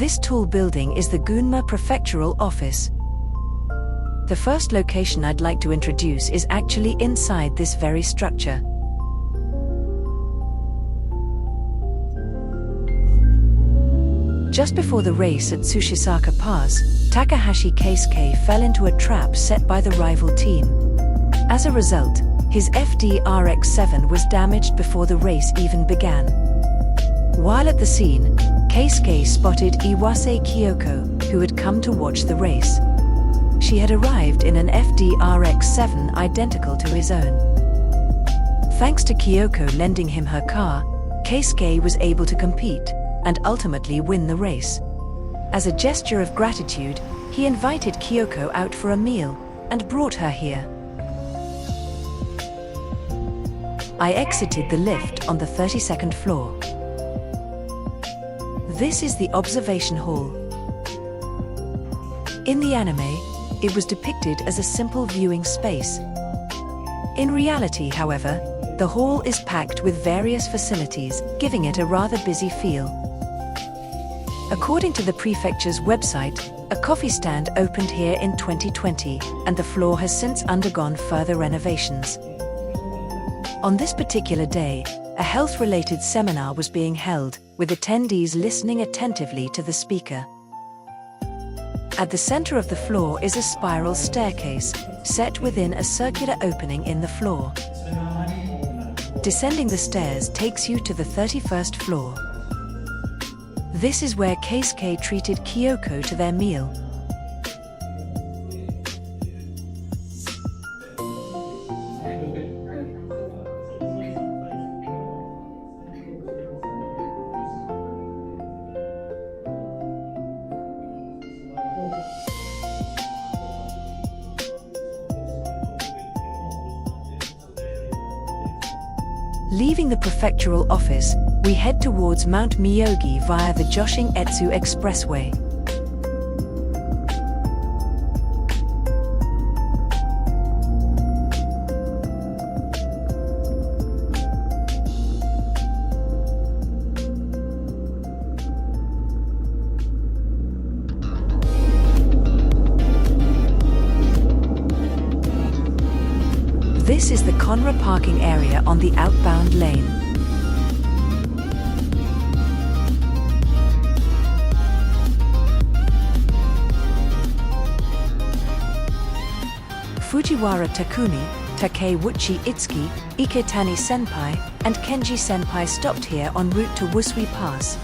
This tall building is the Gunma Prefectural Office. The first location I'd like to introduce is actually inside this very structure. Just before the race at Tsushisaka Pass, Takahashi Keisuke fell into a trap set by the rival team. As a result, his GR86 was damaged before the race even began. While at the scene, Keisuke spotted Iwase Kyoko, who had come to watch the race. She had arrived in an GR86 identical to his own. Thanks to Kyoko lending him her car, Keisuke was able to compete and ultimately win the race. As a gesture of gratitude, he invited Kyoko out for a meal and brought her here. I exited the lift on the 32nd floor. This is the observation hall. In the anime, it was depicted as a simple viewing space. In reality, however, the hall is packed with various facilities, giving it a rather busy feel. According to the prefecture's website, a coffee stand opened here in 2020, and the floor has since undergone further renovations. On this particular day, a health-related seminar was being held, with attendees listening attentively to the speaker. At the center of the floor is a spiral staircase, set within a circular opening in the floor. Descending the stairs takes you to the 31st floor. This is where Keisuke treated Kyoko to their meal. Leaving the prefectural office, we head towards Mount Myogi via the Joshin-Etsu Expressway. This is the Kanra parking area on the outbound lane. Fujiwara Takumi, Takeuchi Itsuki, Iketani Senpai, and Kenji Senpai stopped here en route to Wusui Pass.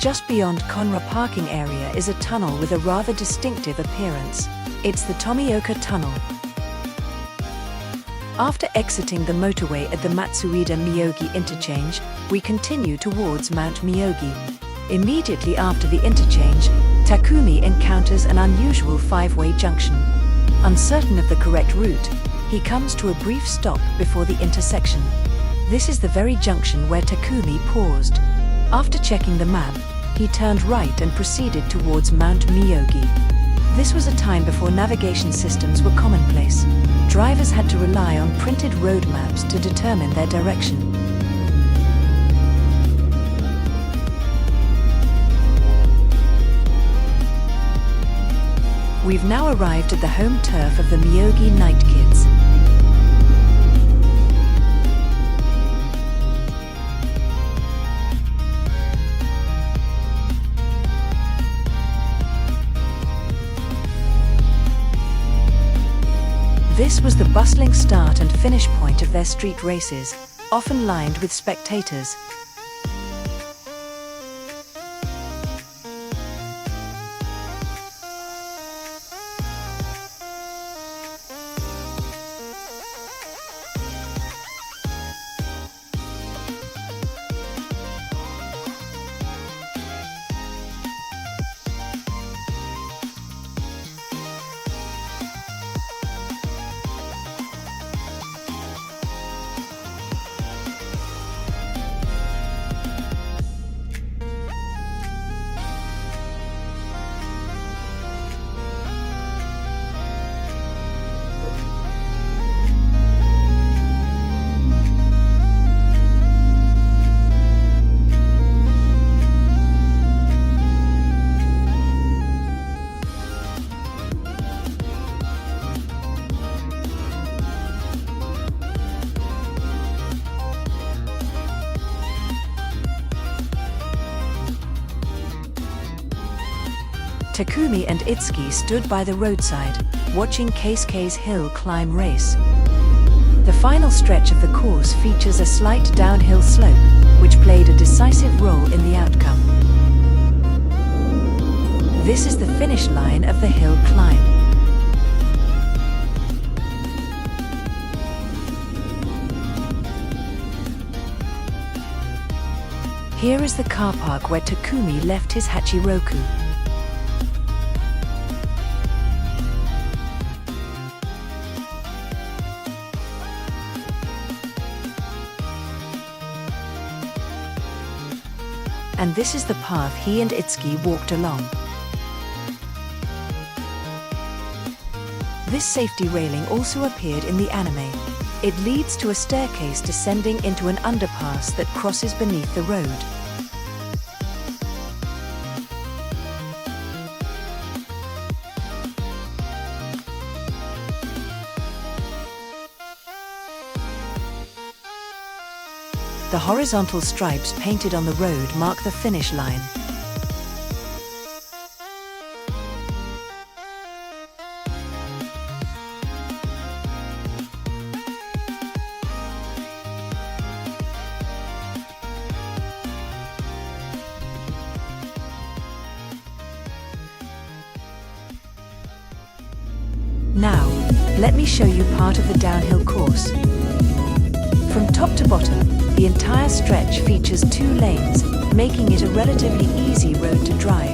Just beyond Kanra parking area is a tunnel with a rather distinctive appearance. It's the Tomioka Tunnel. After exiting the motorway at the Matsuida-Myogi interchange, we continue towards Mount Myogi. Immediately after the interchange, Takumi encounters an unusual five-way junction. Uncertain of the correct route, he comes to a brief stop before the intersection. This is the very junction where Takumi paused. After checking the map, he turned right and proceeded towards Mount Myogi. This was a time before navigation systems were commonplace. Drivers had to rely on printed road maps to determine their direction. We've now arrived at the home turf of the Myogi Night Kids. This was the bustling start and finish point of their street races, often lined with spectators. Takumi and Itsuki stood by the roadside, watching Keisuke's hill climb race. The final stretch of the course features a slight downhill slope, which played a decisive role in the outcome. This is the finish line of the hill climb. Here is the car park where Takumi left his Hachiroku. And this is the path he and Itsuki walked along. This safety railing also appeared in the anime. It leads to a staircase descending into an underpass that crosses beneath the road. The horizontal stripes painted on the road mark the finish line. Now, let me show you part of the downhill course. From top to bottom, the entire stretch features 2 lanes, making it a relatively easy road to drive.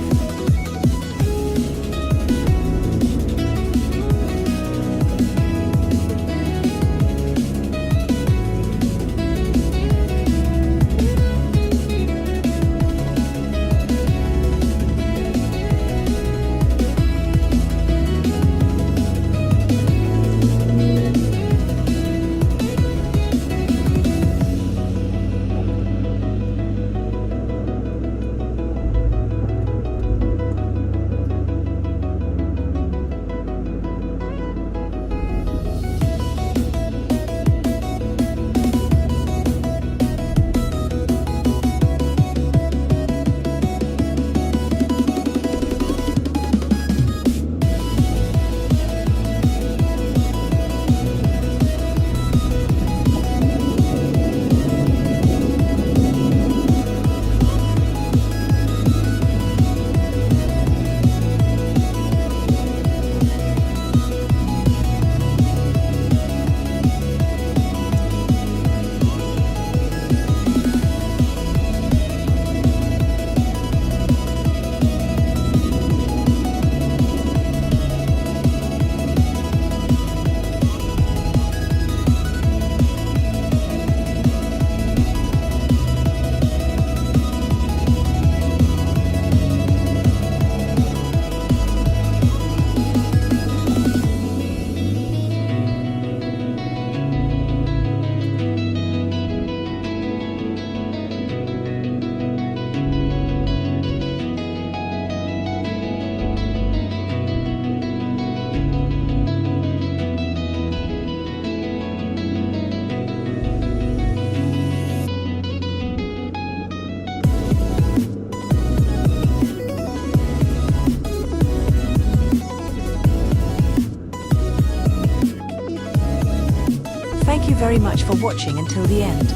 Thank you very much for watching until the end.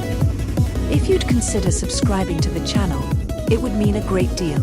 If you'd consider subscribing to the channel, it would mean a great deal.